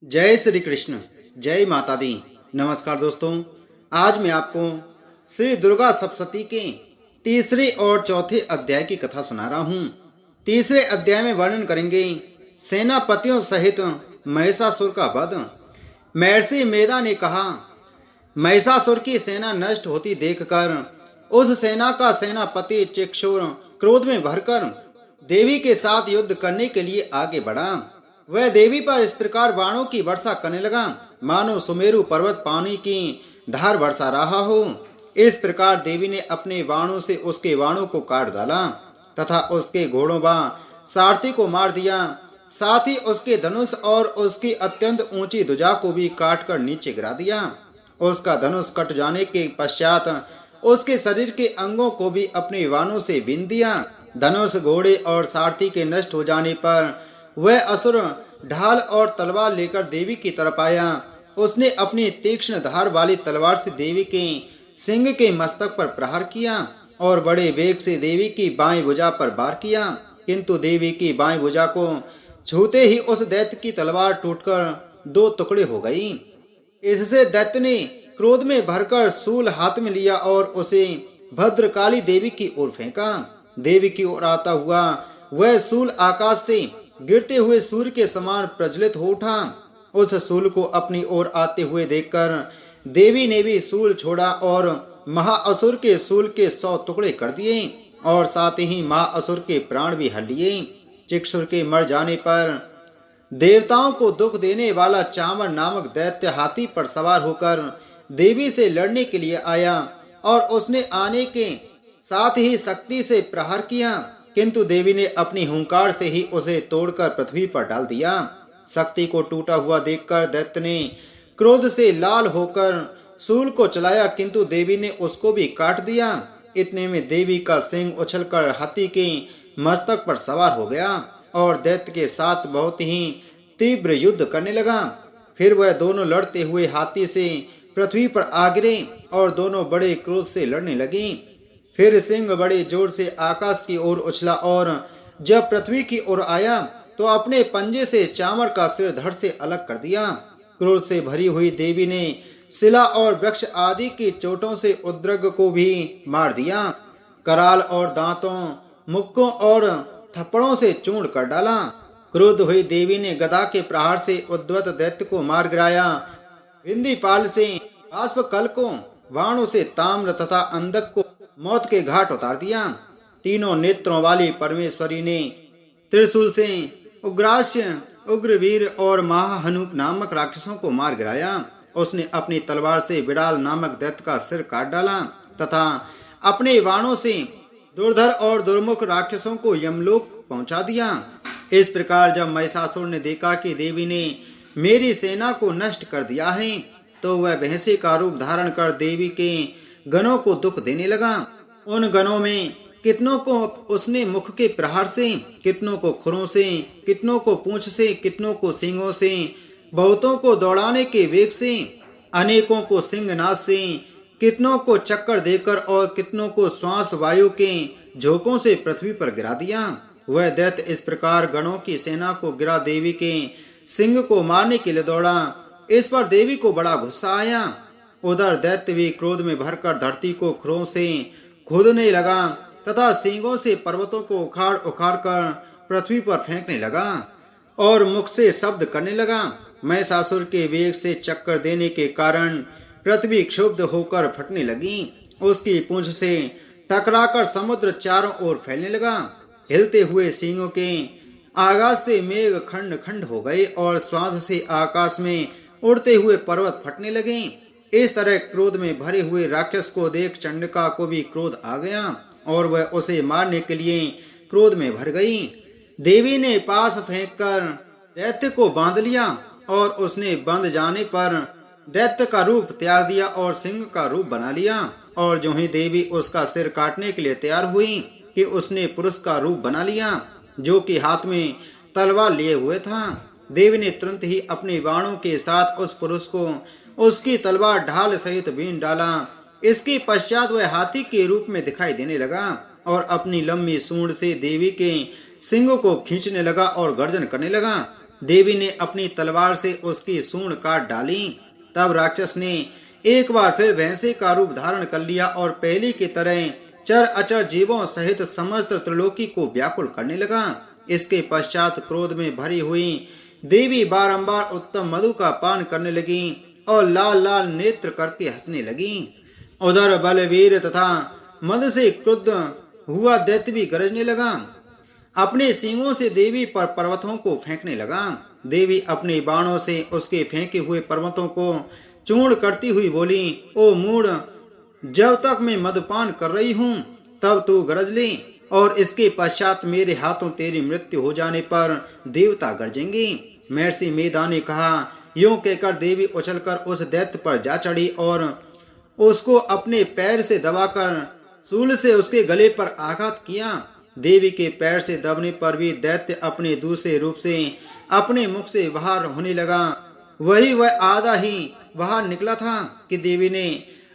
जय श्री कृष्ण। जय माता दी। नमस्कार दोस्तों, आज मैं आपको श्री दुर्गा सप्तशती के तीसरे और चौथे अध्याय की कथा सुना रहा हूँ। तीसरे अध्याय में वर्णन करेंगे सेनापतियों सहित महिषासुर का वध। महर्षि मेधा ने कहा, महिषासुर की सेना नष्ट होती देखकर उस सेना का सेनापति चिक्षुर क्रोध में भरकर देवी के साथ युद्ध करने के लिए आगे बढ़ा। वह देवी पर इस प्रकार बाणों की वर्षा करने लगा मानो सुमेरु पर्वत पानी की धार बरसा रहा हो। इस प्रकार देवी ने अपने बाणों से उसके बाणों को काट डाला तथा उसके घोड़ों व सारथी को मार दिया। साथ ही उसके धनुष और उसकी अत्यंत ऊंची ध्वजा को भी काट कर नीचे गिरा दिया। उसका धनुष कट जाने के पश्चात उसके शरीर के अंगों को भी अपने बाणों से बीन दिया। धनुष, घोड़े और सारथी के नष्ट हो जाने पर वह असुर ढाल और तलवार लेकर देवी की तरफ आया। उसने अपनी तीक्ष्ण धार वाली तलवार से देवी के सिंह के मस्तक पर प्रहार किया और बड़े वेग से देवी की बाएं भुजा पर वार किया, किंतु देवी की बाएं भुजा को छूते ही उस दैत्य की तलवार टूटकर दो टुकड़े हो गई। इससे दैत्य ने क्रोध में भरकर शूल हाथ में लिया और उसे भद्रकाली देवी की ओर फेंका। देवी की ओर आता हुआ वह शूल आकाश से गिरते हुए सूर्य के समान प्रज्वलित हो उठा। उस शूल को अपनी ओर आते हुए देखकर देवी ने भी शूल छोड़ा और महाअसुर के शूल के 100 टुकड़े कर दिए और साथ ही महाअसुर के प्राण भी हर लिए। चिक्षुर के मर जाने पर देवताओं को दुख देने वाला चामर नामक दैत्य हाथी पर सवार होकर देवी से लड़ने के लिए आया और उसने आने के साथ ही शक्ति से प्रहार किया, किंतु देवी ने अपनी हुंकार से ही उसे तोड़कर पृथ्वी पर डाल दिया। शक्ति को टूटा हुआ देखकर दैत्य ने क्रोध से लाल होकर शूल को चलाया, किंतु देवी ने उसको भी काट दिया। इतने में देवी का सिंह उछलकर हाथी के मस्तक पर सवार हो गया और दैत्य के साथ बहुत ही तीव्र युद्ध करने लगा। फिर वह दोनों लड़ते हुए हाथी से पृथ्वी पर आ गिरे और दोनों बड़े क्रोध से लड़ने लगे। फिर सिंह बड़े जोर से आकाश की ओर उछला और जब पृथ्वी की ओर आया तो अपने पंजे से चामर का सिर धड़ से अलग कर दिया। क्रोध से भरी हुई देवी ने शिला और वृक्ष आदि की चोटों से उद्रग को भी मार दिया। कराल और दांतों, मुक्कों और थप्पड़ों से चूर्ण कर डाला। क्रोध हुई देवी ने गदा के प्रहार से उद्वत दैत्य को मार गिराया। विंदीपाल से बाष्पकल को, वाणों से ताम्र तथा अंधक को मौत के घाट उतार दिया। तीनों नेत्रों वाली परमेश्वरी ने त्रिशूल से उग्रास्य, उग्रवीर और महाहनुप नामक राक्षसों को मार गिराया। उसने अपनी तलवार से विडाल नामक दैत्य का सिर काट डाला तथा अपने बाणों से दुर्धर और दुर्मुख राक्षसों को यमलोक पहुंचा दिया। इस प्रकार जब महिषासुर ने देखा कि देवी ने मेरी सेना को नष्ट कर दिया है, तो वह भैंसे का रूप धारण कर देवी के गणों को दुख देने लगा। उन गणों में कितनों को उसने मुख के प्रहार से, कितनों को खुरों से, कितनों को पूंछ से, कितनों को सींगों से, बहुतों को दौड़ाने के वेग से, अनेकों को सिंहनाद से, कितनों को चक्कर देकर और कितनों को श्वास वायु के झोंकों से पृथ्वी पर गिरा दिया। वह दैत्य इस प्रकार गणों की सेना को गिरा देवी के सिंह को मारने के लिए दौड़ा। इस पर देवी को बड़ा गुस्सा आया। उधर दैत्य भी क्रोध में भरकर धरती को खुरों से खोदने लगा तथा सींगों से पर्वतों को उखाड़ उखाड़ कर पृथ्वी पर फेंकने लगा और मुख से शब्द करने लगा। महिषासुर के वेग से चक्कर देने के कारण पृथ्वी क्षुब्ध होकर फटने लगी। उसकी पूंछ से टकराकर समुद्र चारों ओर फैलने लगा। हिलते हुए सींगों के आगाज से मेघ खंड खंड हो गए और श्वास से आकाश में उड़ते हुए पर्वत फटने लगे। इस तरह क्रोध में भरे हुए राक्षस को देख चंडिका को भी क्रोध आ गया और वह उसे मारने के लिए क्रोध में भर गई। देवी ने पास फेंककर दैत्य को बांध लिया और उसने बंध जाने पर दैत्य का रूप त्याग दिया और सिंह का रूप बना लिया। और जो ही देवी उसका सिर काटने के लिए तैयार हुई कि उसने पुरुष का रूप बना लिया, जो कि हाथ में तलवार लिए हुए था। देवी ने तुरंत ही अपने बाणों के साथ उस पुरुष को उसकी तलवार ढाल सहित बीन डाला। इसके पश्चात वह हाथी के रूप में दिखाई देने लगा और अपनी लंबी सूंड से देवी के सिंह को खींचने लगा और गर्जन करने लगा। देवी ने अपनी तलवार से उसकी सूंड काट डाली। तब राक्षस ने एक बार फिर भैंसे का रूप धारण कर लिया और पहले की तरह चर अचर जीवों सहित समस्त त्रिलोकी को व्याकुल करने लगा। इसके पश्चात क्रोध में भरी हुई देवी बारंबार उत्तम मधु का पान करने लगी और लाल लाल नेत्र करके हंसने लगी। उधर बलवीर तथा मद से क्रुद्ध हुआ दैत्य भी गरजने लगा। अपने सींगों से देवी पर पर्वतों को फेंकने लगा। देवी अपने बाणों से उसके फेंके हुए पर्वतों को चूर्ण करती हुई बोली, ओ मूढ़, जब तक मैं मदपान कर रही हूँ तब तू गरज ले, और इसके पश्चात मेरे हाथों तेरी मृत्यु हो जाने पर देवता गरजेंगे। महर्षि मेधा ने कहा। यूं कहकर देवी उछलकर उस दैत्य पर जा चढ़ी और उसको अपने पैर से दबाकर शूल से उसके गले पर आघात किया। देवी के पैर से दबने पर भी दैत्य अपने दूसरे रूप से अपने मुख से बाहर होने लगा। वह आधा ही बाहर निकला था कि देवी ने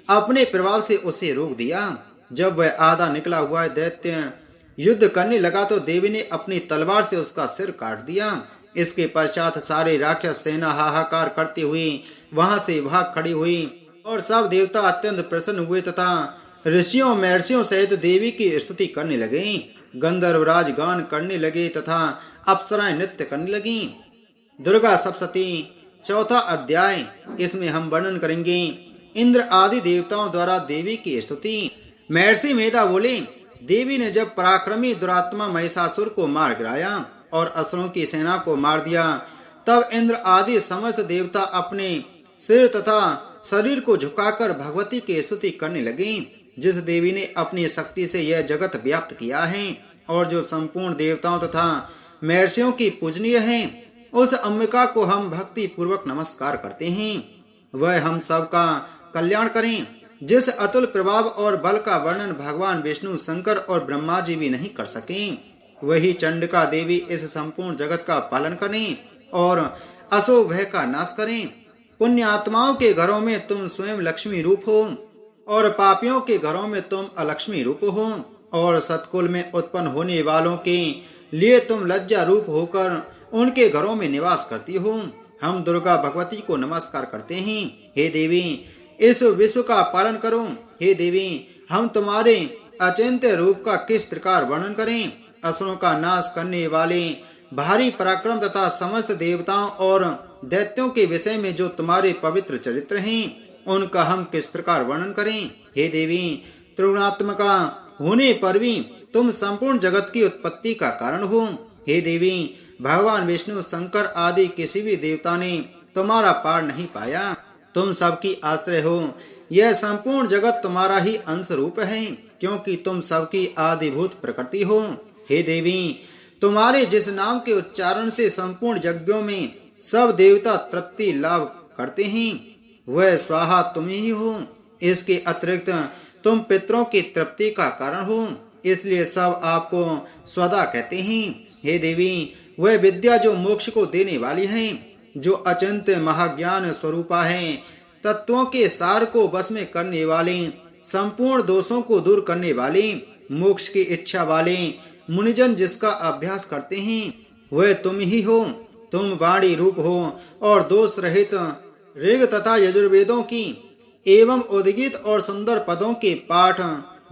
अपने प्रभाव से उसे रोक दिया। जब वह आधा निकला हुआ दैत्य युद्ध करने लगा तो देवी ने अपनी तलवार से उसका सिर काट दिया। इसके पश्चात सारे राक्षस सेना हाहाकार करती हुई वहां से भाग खड़ी हुई और सब देवता अत्यंत प्रसन्न हुए तथा ऋषियों महर्षियों सहित देवी की स्तुति करने लगे। गंधर्वराज गान करने लगे तथा अप्सराएं नृत्य करने लगी। दुर्गा सप्तशती चौथा अध्याय। इसमें हम वर्णन करेंगे इंद्र आदि देवताओं द्वारा देवी की स्तुति। महर्षि मेधा बोले, देवी ने जब पराक्रमी दुरात्मा महिषासुर को मार गिराया और असुरों की सेना को मार दिया, तब इंद्र आदि समस्त देवता अपने सिर तथा शरीर को झुकाकर भगवती की स्तुति करने लगे। जिस देवी ने अपनी शक्ति से यह जगत व्याप्त किया है और जो संपूर्ण देवताओं तथा महर्षियों की पूजनीय है, उस अंबिका को हम भक्ति पूर्वक नमस्कार करते हैं। वह हम सबका कल्याण करें। जिस अतुल प्रभाव और बल का वर्णन भगवान विष्णु, शंकर और ब्रह्मा जी भी नहीं कर सके, वही चंडिका देवी इस संपूर्ण जगत का पालन करें और असो भय का नाश करें। पुण्य आत्माओं के घरों में तुम स्वयं लक्ष्मी रूप हो और पापियों के घरों में तुम अलक्ष्मी रूप हो, और सतकुल में उत्पन्न होने वालों के लिए तुम लज्जा रूप होकर उनके घरों में निवास करती हो। हम दुर्गा भगवती को नमस्कार करते हैं। हे देवी, इस विश्व का पालन करो। हे देवी, हम तुम्हारे अचिंत्य रूप का किस प्रकार वर्णन करें। असुरों का नाश करने वाले भारी पराक्रम तथा समस्त देवताओं और दैत्यों के विषय में जो तुम्हारे पवित्र चरित्र हैं, उनका हम किस प्रकार वर्णन करें। हे देवी, त्रिगुणात्मका होने पर भी तुम संपूर्ण जगत की उत्पत्ति का कारण हो। हे देवी, भगवान विष्णु, शंकर आदि किसी भी देवता ने तुम्हारा पार नहीं पाया। तुम सबकी आश्रय हो। यह संपूर्ण जगत तुम्हारा ही अंश रूप है, क्योंकि तुम सबकी आदिभूत प्रकृति हो। हे देवी, तुम्हारे जिस नाम के उच्चारण से संपूर्ण यज्ञों में सब देवता तृप्ति लाभ करते हैं, वह स्वाहा तुम ही हो। इसके अतिरिक्त तुम पितरों की तृप्ति का कारण हो, इसलिए सब आपको स्वदा कहते हैं। हे देवी, वह विद्या जो मोक्ष को देने वाली है, जो अचिंत्य महाज्ञान स्वरूपा है, तत्वों के सार को बस में करने वाले, संपूर्ण दोषों को दूर करने वाले, मोक्ष की इच्छा वाले मुनिजन जिसका अभ्यास करते हैं, वह तुम ही हो। तुम वाणी रूप हो और दोष रहित ऋग तथा यजुर्वेदों की एवं उद्गीत और सुंदर पदों के पाठ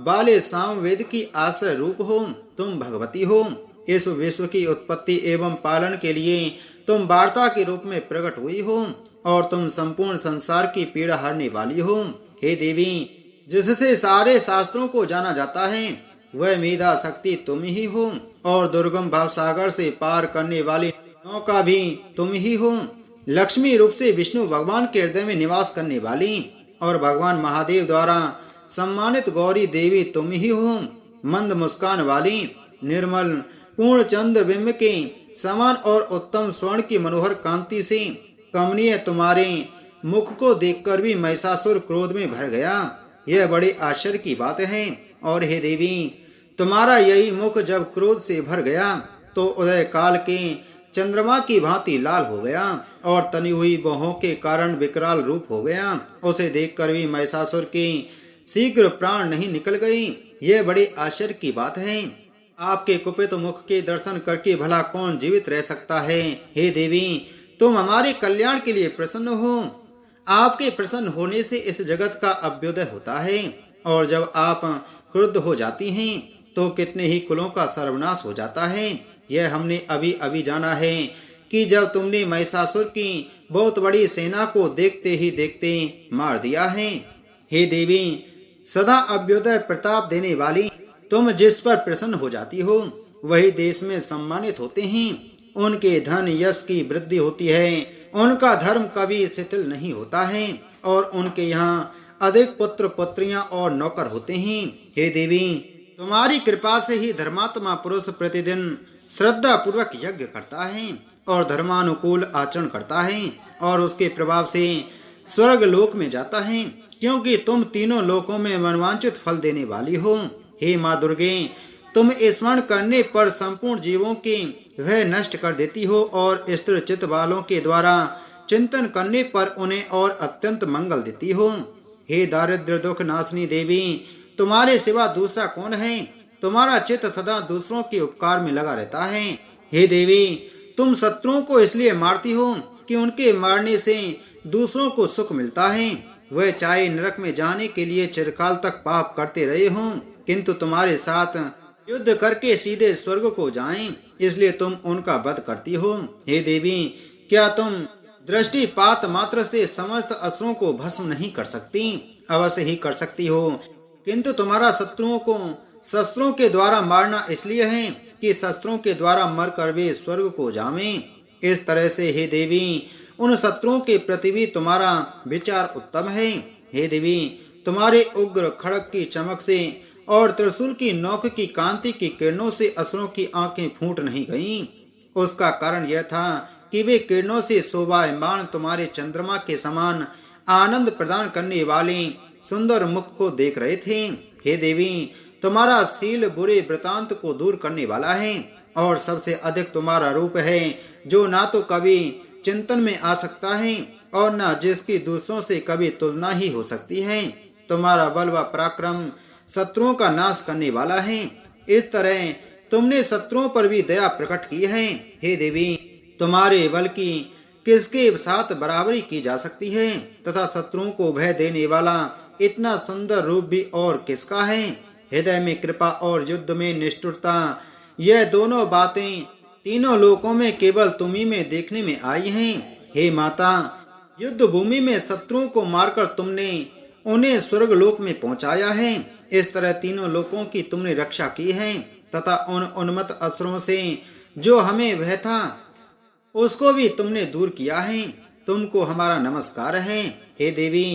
वाले सामवेद की आश्रय रूप हो। तुम भगवती हो। इस विश्व की उत्पत्ति एवं पालन के लिए तुम वार्ता के रूप में प्रकट हुई हो और तुम संपूर्ण संसार की पीड़ा हरने वाली हो। हे देवी, जिससे सारे शास्त्रों को जाना जाता है, वह मेधा शक्ति तुम ही हो, और दुर्गम भाव सागर से पार करने वाली नौका भी तुम ही हो। लक्ष्मी रूप से विष्णु भगवान के हृदय में निवास करने वाली और भगवान महादेव द्वारा सम्मानित गौरी देवी तुम ही हो। मंद मुस्कान वाली, निर्मल पूर्ण चंद बिंब के समान और उत्तम स्वर्ण की मनोहर कांति से कमनीय तुम्हारे मुख को देखकर भी महिषासुर क्रोध में भर गया। यह बड़े आश्चर्य की बात है। और हे देवी, तुम्हारा यही मुख जब क्रोध से भर गया तो उदय काल के चंद्रमा की भांति लाल हो गया और तनी हुई बाहों के कारण विकराल रूप हो गया। उसे देखकर भी महिषासुर की शीघ्र प्राण नहीं निकल गई। यह बड़े आश्चर्य की बात है। आपके कुपित मुख के दर्शन करके भला कौन जीवित रह सकता है। हे देवी, तुम हमारे कल्याण के लिए प्रसन्न हो। आपके प्रसन्न होने से इस जगत का अभ्युदय होता है, और जब आप क्रुद्ध हो जाती हैं तो कितने ही कुलों का सर्वनाश हो जाता है। यह हमने अभी अभी जाना है कि जब तुमने महिषासुर की बहुत बड़ी सेना को देखते ही देखते मार दिया है। हे देवी, सदा अभ्युदय प्रताप देने वाली तुम जिस पर प्रसन्न हो जाती हो वही देश में सम्मानित होते हैं। उनके धन यश की वृद्धि होती है, उनका धर्म कभी शिथिल नहीं होता है, और उनके यहाँ अधिक पुत्र पुत्रियां और नौकर होते हैं। हे देवी, तुम्हारी कृपा से ही धर्मात्मा पुरुष प्रतिदिन श्रद्धा पूर्वक यज्ञ करता है और धर्मानुकूल आचरण करता है, और उसके प्रभाव से स्वर्ग लोक में जाता है, क्योंकि तुम तीनों लोकों में मनवांचित फल देने वाली हो। हे माँ दुर्गे, तुम स्मरण करने पर संपूर्ण जीवों के भय नष्ट कर देती हो, और स्थिर चित्त वालों के द्वारा चिंतन करने पर उन्हें और अत्यंत मंगल देती हो। हे दारिद्र्य दुख नाशनी देवी, तुम्हारे सिवा दूसरा कौन है। तुम्हारा चित्त सदा दूसरों के उपकार में लगा रहता है। हे देवी, तुम शत्रुओं को इसलिए मारती हो कि उनके मारने से दूसरों को सुख मिलता है। वह चाहे नरक में जाने के लिए चिरकाल तक पाप करते रहे हों, किंतु तुम्हारे साथ युद्ध करके सीधे स्वर्ग को जाएं, इसलिए तुम उनका वध करती हो। हे देवी, क्या तुम दृष्टिपात मात्र से समस्त असुरों को भस्म नहीं कर सकती? अवश्य ही कर सकती हो, किंतु तुम्हारा शत्रुओं को शस्त्रों के द्वारा मारना इसलिए है कि शस्त्रों के द्वारा मरकर वे स्वर्ग को जावें। इस तरह से हे देवी, उन शत्रुओं के प्रति भी तुम्हारा विचार उत्तम है। हे देवी, तुम्हारे उग्र खड़ग की चमक से और त्रिशूल की नोक की कांति की किरणों से असुरों की आंखें फूट नहीं गईं। उसका कारण यह था कि वे किरणों से शोभायमान तुम्हारे चंद्रमा के समान आनंद प्रदान करने वाले सुंदर मुख को देख रहे थे। हे देवी, तुम्हारा शील बुरे वृतांत को दूर करने वाला है, और सबसे अधिक तुम्हारा रूप है जो ना तो कभी चिंतन में आ सकता है और न जिसकी दूसरों से कभी तुलना ही हो सकती है। तुम्हारा बल व पराक्रम शत्रुओं का नाश करने वाला है। इस तरह तुमने शत्रुओं पर भी दया प्रकट की है। हे देवी, तुम्हारे बल की किसके साथ बराबरी की जा सकती है, तथा शत्रुओं को भय देने वाला इतना सुंदर रूप भी और किसका है। हृदय में कृपा और युद्ध में निष्ठुरता, यह दोनों बातें तीनों लोकों में केवल तुम्ही में देखने में आई हैं। हे माता, युद्ध भूमि में शत्रुओं को मारकर तुमने उन्हें स्वर्ग लोक में पहुंचाया है। इस तरह तीनों लोकों की तुमने रक्षा की है, तथा उन उन्मत्त असुरों से जो हमें भय था उसको भी तुमने दूर किया है। तुमको हमारा नमस्कार है। हे देवी,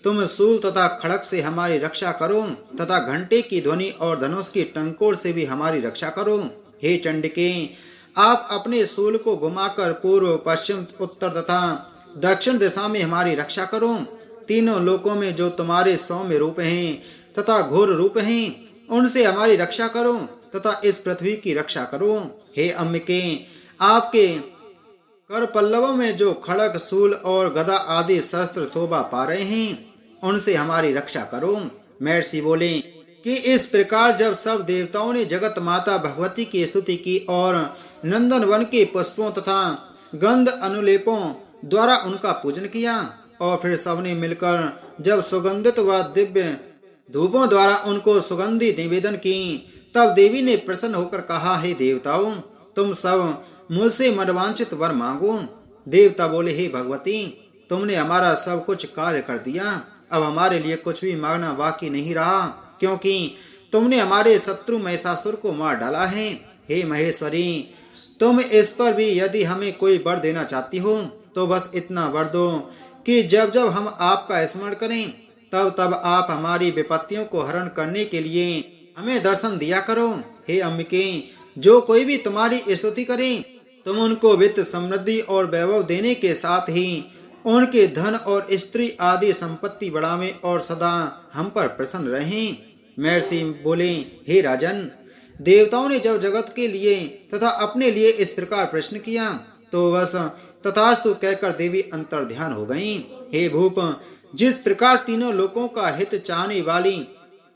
तुम शूल तथा खड़ग से हमारी रक्षा करो, तथा घंटे की ध्वनि और धनुष की टंकोर से भी हमारी रक्षा करो। हे चंडिके, आप अपने शूल को घुमाकर पूर्व पश्चिम उत्तर तथा दक्षिण दिशा में हमारी रक्षा करो। तीनों लोकों में जो तुम्हारे सौम्य रूप हैं तथा घोर रूप हैं, उनसे हमारी रक्षा करो, तथा इस पृथ्वी की रक्षा करो। हे अम्बिके, आपके कर पल्लवों में जो खड़ग शूल और गदा आदि शस्त्र शोभा पा रहे हैं, उनसे हमारी रक्षा करो। महर्षि बोले कि इस प्रकार जब सब देवताओं ने जगत माता भगवती की स्तुति की और नंदन वन के पुष्पों तथा गंध अनुलेपों द्वारा उनका पूजन किया, और फिर सबने मिलकर जब सुगंधित व दिव्य धूपों द्वारा उनको सुगंधि निवेदन की, तब देवी ने प्रसन्न होकर कहा, हे देवताओं, तुम सब मुझसे मनवांचित वर मांगो। देवता बोले, हे भगवती, तुमने हमारा सब कुछ कार्य कर दिया, अब हमारे लिए कुछ भी मांगना बाकी नहीं रहा, क्योंकि तुमने हमारे शत्रु महिषासुर को मार डाला है। हे महेश्वरी, तुम इस पर भी यदि हमें कोई वर देना चाहती हो तो बस इतना वर दो कि जब जब हम आपका स्मरण करें तब तब आप हमारी विपत्तियों को हरण करने के लिए हमें दर्शन दिया करो। हे अम्बिके, जो कोई भी तुम्हारी स्तुति करे तुम उनको वित्त समृद्धि और वैभव देने के साथ ही उनके धन और स्त्री आदि संपत्ति बढ़ावे और सदा हम पर प्रसन्न रहें। महर्षि बोले, हे राजन, देवताओं ने जब जगत के लिए तथा अपने लिए इस प्रकार प्रश्न किया तो बस तथास्तु कहकर देवी अंतर ध्यान हो गईं। हे भूप, जिस प्रकार तीनों लोकों का हित चाहने वाली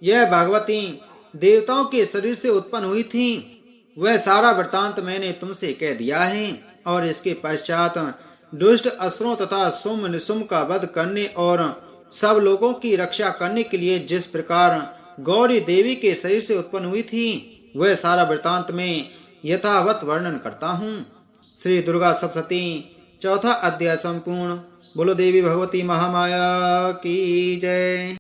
यह भगवती देवताओं के शरीर से उत्पन्न हुई थी, वह सारा वृत्तांत मैंने तुमसे कह दिया है और इसके पश्चात दुष्ट असुरों तथा सुम निसुम का वध करने और सब लोगों की रक्षा करने के लिए जिस प्रकार गौरी देवी के शरीर से उत्पन्न हुई थी वह सारा वृत्तांत में यथावत वर्णन करता हूँ। श्री दुर्गा सप्तशती चौथा अध्याय संपूर्ण। बोलो देवी भगवती महामाया की जय।